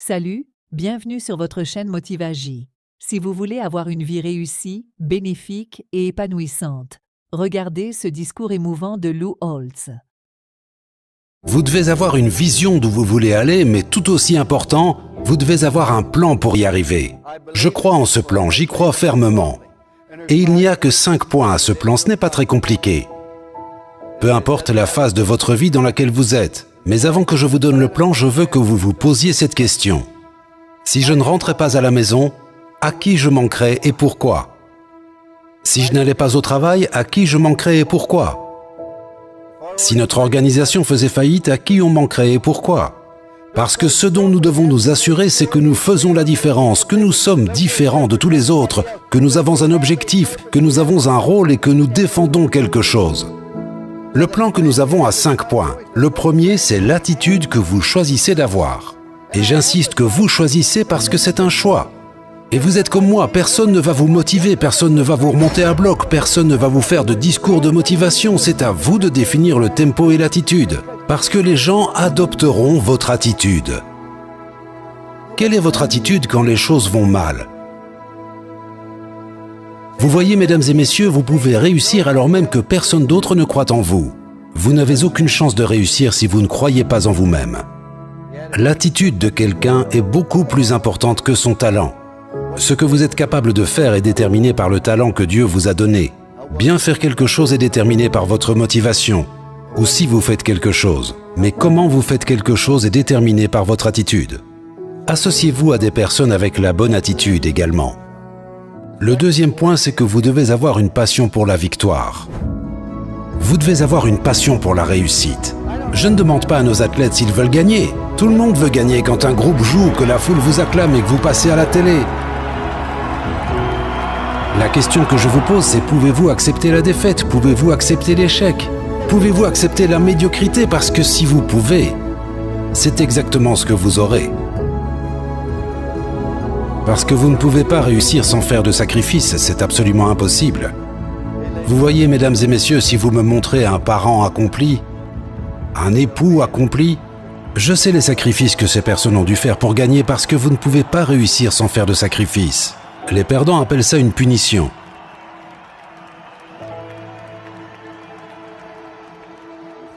Salut, bienvenue sur votre chaîne Motivagie. Si vous voulez avoir une vie réussie, bénéfique et épanouissante, regardez ce discours émouvant de Lou Holtz. Vous devez avoir une vision d'où vous voulez aller, mais tout aussi important, vous devez avoir un plan pour y arriver. Je crois en ce plan, j'y crois fermement. Et il n'y a que 5 points à ce plan, ce n'est pas très compliqué. Peu importe la phase de votre vie dans laquelle vous êtes, mais avant que je vous donne le plan, je veux que vous vous posiez cette question. Si je ne rentrais pas à la maison, à qui je manquerais et pourquoi? Si je n'allais pas au travail, à qui je manquerais et pourquoi? Si notre organisation faisait faillite, à qui on manquerait et pourquoi? Parce que ce dont nous devons nous assurer, c'est que nous faisons la différence, que nous sommes différents de tous les autres, que nous avons un objectif, que nous avons un rôle et que nous défendons quelque chose. Le plan que nous avons a 5 points. Le premier, c'est l'attitude que vous choisissez d'avoir. Et j'insiste que vous choisissez parce que c'est un choix. Et vous êtes comme moi, personne ne va vous motiver, personne ne va vous remonter à bloc, personne ne va vous faire de discours de motivation. C'est à vous de définir le tempo et l'attitude. Parce que les gens adopteront votre attitude. Quelle est votre attitude quand les choses vont mal? Vous voyez, mesdames et messieurs, vous pouvez réussir alors même que personne d'autre ne croit en vous. Vous n'avez aucune chance de réussir si vous ne croyez pas en vous-même. L'attitude de quelqu'un est beaucoup plus importante que son talent. Ce que vous êtes capable de faire est déterminé par le talent que Dieu vous a donné. Bien faire quelque chose est déterminé par votre motivation. Ou si vous faites quelque chose. Mais comment vous faites quelque chose est déterminé par votre attitude. Associez-vous à des personnes avec la bonne attitude également. Le deuxième point, c'est que vous devez avoir une passion pour la victoire. Vous devez avoir une passion pour la réussite. Je ne demande pas à nos athlètes s'ils veulent gagner. Tout le monde veut gagner quand un groupe joue, que la foule vous acclame et que vous passez à la télé. La question que je vous pose, c'est pouvez-vous accepter la défaite? Pouvez-vous accepter l'échec? Pouvez-vous accepter la médiocrité? Parce que si vous pouvez, c'est exactement ce que vous aurez. Parce que vous ne pouvez pas réussir sans faire de sacrifices, c'est absolument impossible. Vous voyez, mesdames et messieurs, si vous me montrez un parent accompli, un époux accompli, je sais les sacrifices que ces personnes ont dû faire pour gagner parce que vous ne pouvez pas réussir sans faire de sacrifices. Les perdants appellent ça une punition.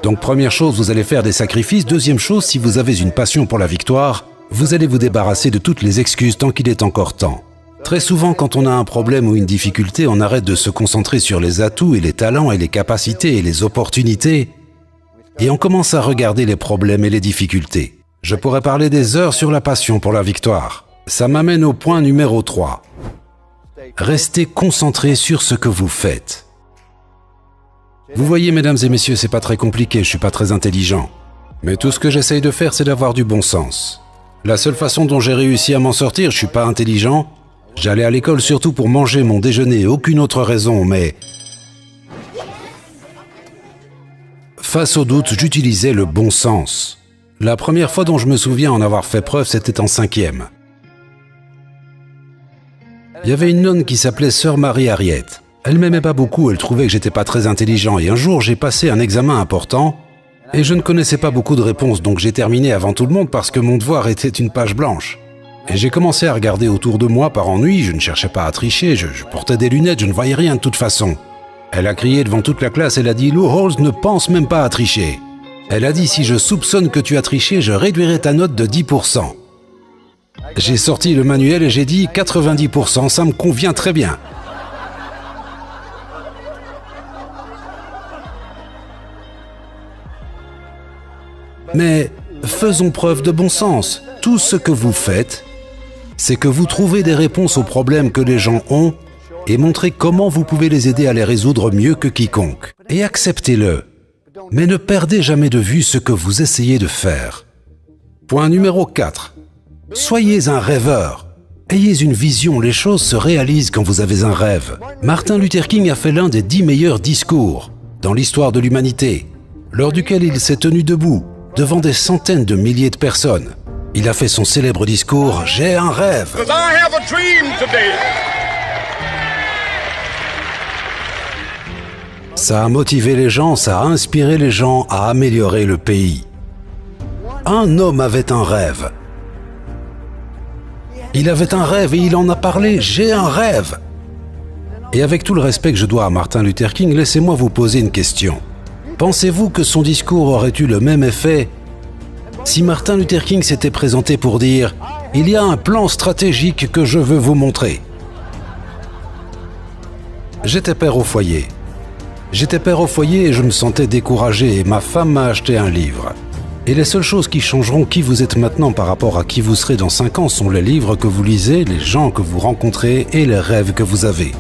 Donc première chose, vous allez faire des sacrifices. Deuxième chose, si vous avez une passion pour la victoire, vous allez vous débarrasser de toutes les excuses tant qu'il est encore temps. Très souvent, quand on a un problème ou une difficulté, on arrête de se concentrer sur les atouts et les talents et les capacités et les opportunités et on commence à regarder les problèmes et les difficultés. Je pourrais parler des heures sur la passion pour la victoire. Ça m'amène au point numéro 3. Restez concentrés sur ce que vous faites. Vous voyez, mesdames et messieurs, c'est pas très compliqué, je suis pas très intelligent. Mais tout ce que j'essaye de faire, c'est d'avoir du bon sens. La seule façon dont j'ai réussi à m'en sortir, je suis pas intelligent. J'allais à l'école surtout pour manger mon déjeuner, aucune autre raison, mais... Face au doute, j'utilisais le bon sens. La première fois dont je me souviens en avoir fait preuve, c'était en 5e. Il y avait une nonne qui s'appelait Sœur Marie Harriet. Elle m'aimait pas beaucoup, elle trouvait que j'étais pas très intelligent, et un jour j'ai passé un examen important, et je ne connaissais pas beaucoup de réponses, donc j'ai terminé avant tout le monde parce que mon devoir était une page blanche. Et j'ai commencé à regarder autour de moi par ennui, je ne cherchais pas à tricher, je portais des lunettes, je ne voyais rien de toute façon. Elle a crié devant toute la classe, elle a dit « Lou Holtz ne pense même pas à tricher ». Elle a dit « Si je soupçonne que tu as triché, je réduirai ta note de 10%. » J'ai sorti le manuel et j'ai dit « 90%, ça me convient très bien ». Mais faisons preuve de bon sens. Tout ce que vous faites, c'est que vous trouvez des réponses aux problèmes que les gens ont et montrez comment vous pouvez les aider à les résoudre mieux que quiconque. Et acceptez-le. Mais ne perdez jamais de vue ce que vous essayez de faire. Point numéro 4. Soyez un rêveur. Ayez une vision, les choses se réalisent quand vous avez un rêve. Martin Luther King a fait l'un des 10 meilleurs discours dans l'histoire de l'humanité, lors duquel il s'est tenu debout devant des centaines de milliers de personnes. Il a fait son célèbre discours « J'ai un rêve ». Ça a motivé les gens, ça a inspiré les gens à améliorer le pays. Un homme avait un rêve. Il avait un rêve et il en a parlé. J'ai un rêve. Et avec tout le respect que je dois à Martin Luther King, laissez-moi vous poser une question. Pensez-vous que son discours aurait eu le même effet si Martin Luther King s'était présenté pour dire « Il y a un plan stratégique que je veux vous montrer ». J'étais père au foyer. J'étais père au foyer et je me sentais découragé et ma femme m'a acheté un livre. Et les seules choses qui changeront qui vous êtes maintenant par rapport à qui vous serez dans 5 ans sont les livres que vous lisez, les gens que vous rencontrez et les rêves que vous avez.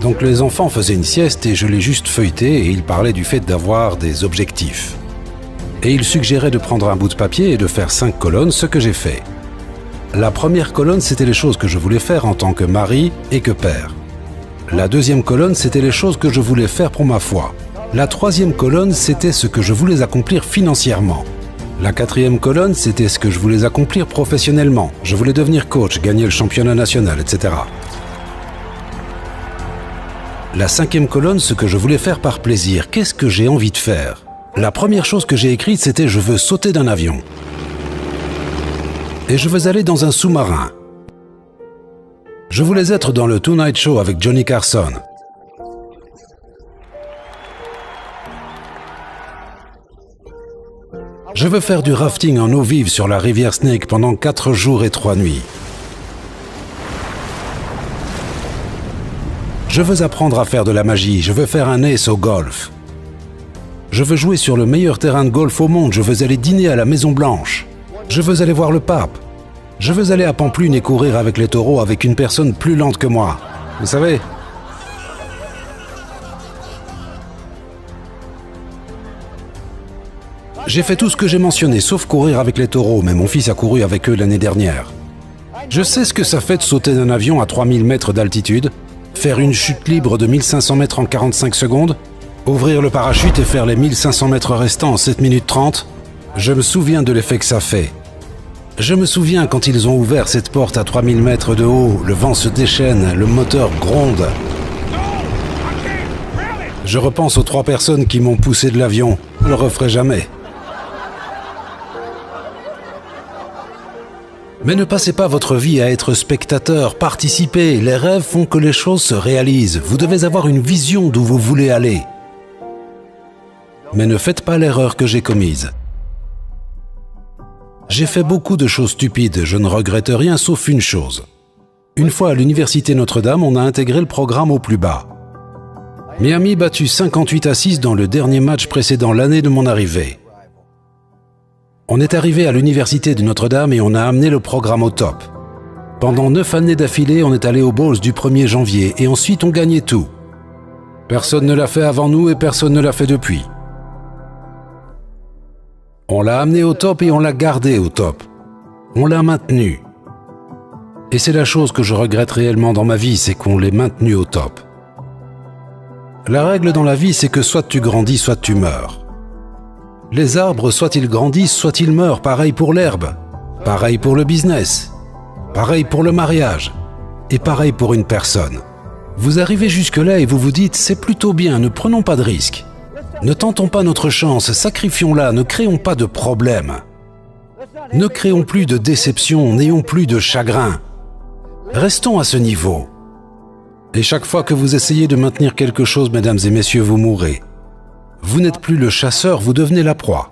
Donc les enfants faisaient une sieste et je l'ai juste feuilleté et ils parlaient du fait d'avoir des objectifs. Et ils suggéraient de prendre un bout de papier et de faire 5 colonnes, ce que j'ai fait. La première colonne, c'était les choses que je voulais faire en tant que mari et que père. La deuxième colonne, c'était les choses que je voulais faire pour ma foi. La troisième colonne, c'était ce que je voulais accomplir financièrement. La quatrième colonne, c'était ce que je voulais accomplir professionnellement. Je voulais devenir coach, gagner le championnat national, etc. La cinquième colonne, ce que je voulais faire par plaisir. Qu'est-ce que j'ai envie de faire? La première chose que j'ai écrite, c'était « Je veux sauter d'un avion ». Et je veux aller dans un sous-marin. Je voulais être dans le Tonight Show avec Johnny Carson. Je veux faire du rafting en eau vive sur la rivière Snake pendant 4 jours et 3 nuits. Je veux apprendre à faire de la magie. Je veux faire un ace au golf. Je veux jouer sur le meilleur terrain de golf au monde. Je veux aller dîner à la Maison Blanche. Je veux aller voir le pape. Je veux aller à Pamplune et courir avec les taureaux avec une personne plus lente que moi. Vous savez? J'ai fait tout ce que j'ai mentionné, sauf courir avec les taureaux, mais mon fils a couru avec eux l'année dernière. Je sais ce que ça fait de sauter d'un avion à 3000 mètres d'altitude, faire une chute libre de 1500 mètres en 45 secondes, ouvrir le parachute et faire les 1500 mètres restants en 7 minutes 30. Je me souviens de l'effet que ça fait. Je me souviens quand ils ont ouvert cette porte à 3000 mètres de haut, le vent se déchaîne, le moteur gronde. Je repense aux 3 personnes qui m'ont poussé de l'avion. Je le referai jamais. Mais ne passez pas votre vie à être spectateur, participez. Les rêves font que les choses se réalisent. Vous devez avoir une vision d'où vous voulez aller. Mais ne faites pas l'erreur que j'ai commise. J'ai fait beaucoup de choses stupides, je ne regrette rien sauf une chose. Une fois à l'université Notre-Dame, on a intégré le programme au plus bas. Miami battu 58-6 dans le dernier match précédant l'année de mon arrivée. On est arrivé à l'université de Notre-Dame et on a amené le programme au top. Pendant 9 années d'affilée, on est allé aux Bowls du 1er janvier et ensuite on gagnait tout. Personne ne l'a fait avant nous et personne ne l'a fait depuis. On l'a amené au top et on l'a gardé au top. On l'a maintenu. Et c'est la chose que je regrette réellement dans ma vie, c'est qu'on l'ait maintenu au top. La règle dans la vie, c'est que soit tu grandis, soit tu meurs. Les arbres, soit ils grandissent, soit ils meurent, pareil pour l'herbe, pareil pour le business, pareil pour le mariage, et pareil pour une personne. Vous arrivez jusque-là et vous vous dites « c'est plutôt bien, ne prenons pas de risques ». Ne tentons pas notre chance, sacrifions-la, ne créons pas de problème. Ne créons plus de déception, n'ayons plus de chagrin. Restons à ce niveau. Et chaque fois que vous essayez de maintenir quelque chose, mesdames et messieurs, vous mourrez. Vous n'êtes plus le chasseur, vous devenez la proie.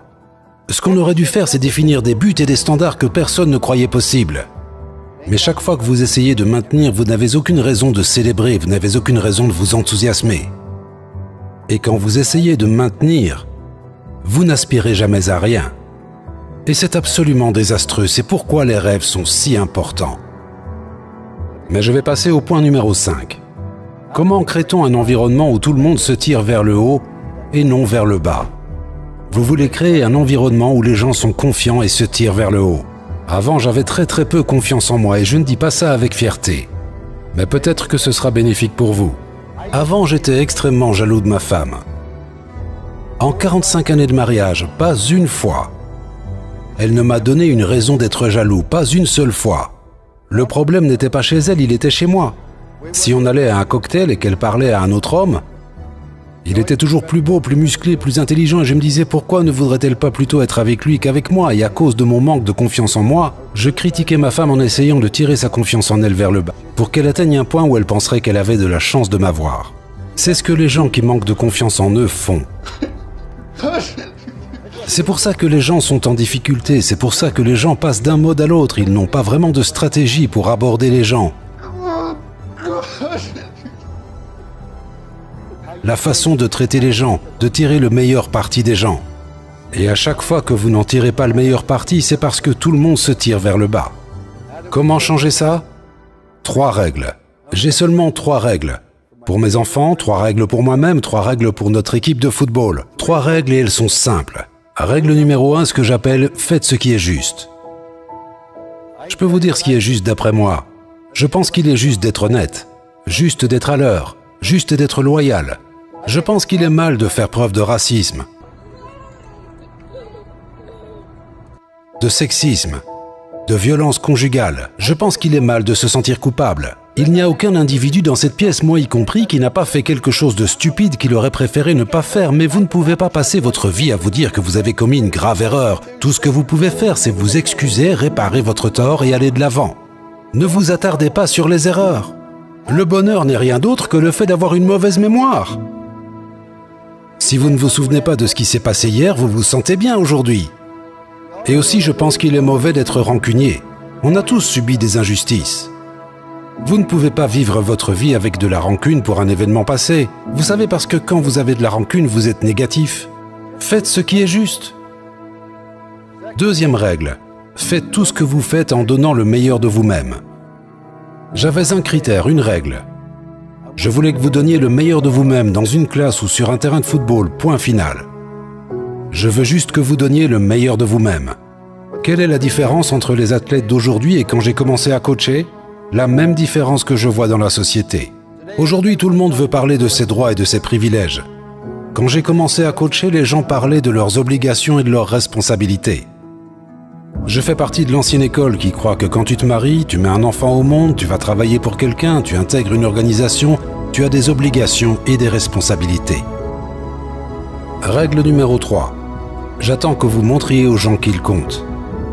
Ce qu'on aurait dû faire, c'est définir des buts et des standards que personne ne croyait possibles. Mais chaque fois que vous essayez de maintenir, vous n'avez aucune raison de célébrer, vous n'avez aucune raison de vous enthousiasmer. Et quand vous essayez de maintenir, vous n'aspirez jamais à rien. Et c'est absolument désastreux, c'est pourquoi les rêves sont si importants. Mais je vais passer au point numéro 5. Comment crée-t-on un environnement où tout le monde se tire vers le haut et non vers le bas? Vous voulez créer un environnement où les gens sont confiants et se tirent vers le haut. Avant, j'avais très peu confiance en moi et je ne dis pas ça avec fierté. Mais peut-être que ce sera bénéfique pour vous. Avant, j'étais extrêmement jaloux de ma femme. En 45 années de mariage, pas une fois. Elle ne m'a donné une raison d'être jaloux, pas une seule fois. Le problème n'était pas chez elle, il était chez moi. Si on allait à un cocktail et qu'elle parlait à un autre homme, Il était toujours plus beau, plus musclé, plus intelligent et je me disais pourquoi ne voudrait-elle pas plutôt être avec lui qu'avec moi? Et à cause de mon manque de confiance en moi, je critiquais ma femme en essayant de tirer sa confiance en elle vers le bas pour qu'elle atteigne un point où elle penserait qu'elle avait de la chance de m'avoir. C'est ce que les gens qui manquent de confiance en eux font. C'est pour ça que les gens sont en difficulté, c'est pour ça que les gens passent d'un mode à l'autre, ils n'ont pas vraiment de stratégie pour aborder les gens. La façon de traiter les gens, de tirer le meilleur parti des gens. Et à chaque fois que vous n'en tirez pas le meilleur parti, c'est parce que tout le monde se tire vers le bas. Comment changer ça? 3 règles. J'ai seulement 3 règles. Pour mes enfants, 3 règles pour moi-même, 3 règles pour notre équipe de football. 3 règles et elles sont simples. Règle numéro 1, ce que j'appelle « faites ce qui est juste ». Je peux vous dire ce qui est juste d'après moi. Je pense qu'il est juste d'être honnête, juste d'être à l'heure, juste d'être loyal. Je pense qu'il est mal de faire preuve de racisme, de sexisme, de violence conjugale. Je pense qu'il est mal de se sentir coupable. Il n'y a aucun individu dans cette pièce, moi y compris, qui n'a pas fait quelque chose de stupide qu'il aurait préféré ne pas faire, mais vous ne pouvez pas passer votre vie à vous dire que vous avez commis une grave erreur. Tout ce que vous pouvez faire, c'est vous excuser, réparer votre tort et aller de l'avant. Ne vous attardez pas sur les erreurs. Le bonheur n'est rien d'autre que le fait d'avoir une mauvaise mémoire. Si vous ne vous souvenez pas de ce qui s'est passé hier, vous vous sentez bien aujourd'hui. Et aussi, je pense qu'il est mauvais d'être rancunier. On a tous subi des injustices. Vous ne pouvez pas vivre votre vie avec de la rancune pour un événement passé. Vous savez, parce que quand vous avez de la rancune, vous êtes négatif. Faites ce qui est juste. Deuxième règle, faites tout ce que vous faites en donnant le meilleur de vous-même. J'avais un critère, une règle. Je voulais que vous donniez le meilleur de vous-même dans une classe ou sur un terrain de football, point final. Je veux juste que vous donniez le meilleur de vous-même. Quelle est la différence entre les athlètes d'aujourd'hui et quand j'ai commencé à coacher? La même différence que je vois dans la société. Aujourd'hui, tout le monde veut parler de ses droits et de ses privilèges. Quand j'ai commencé à coacher, les gens parlaient de leurs obligations et de leurs responsabilités. Je fais partie de l'ancienne école qui croit que quand tu te maries, tu mets un enfant au monde, tu vas travailler pour quelqu'un, tu intègres une organisation, tu as des obligations et des responsabilités. Règle numéro 3. J'attends que vous montriez aux gens qu'ils comptent.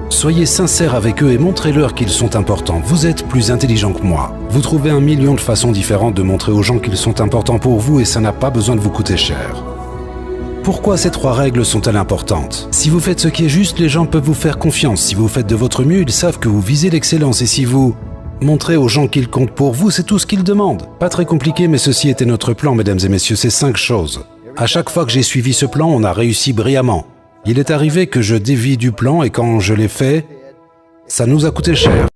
Soyez sincères avec eux et montrez-leur qu'ils sont importants. Vous êtes plus intelligent que moi. Vous trouvez 1 million de façons différentes de montrer aux gens qu'ils sont importants pour vous et ça n'a pas besoin de vous coûter cher. Pourquoi ces 3 règles sont-elles importantes? Si vous faites ce qui est juste, les gens peuvent vous faire confiance. Si vous faites de votre mieux, ils savent que vous visez l'excellence. Et si vous montrez aux gens qu'ils comptent pour vous, c'est tout ce qu'ils demandent. Pas très compliqué, mais ceci était notre plan, mesdames et messieurs, c'est 5 choses. À chaque fois que j'ai suivi ce plan, on a réussi brillamment. Il est arrivé que je dévie du plan et quand je l'ai fait, ça nous a coûté cher.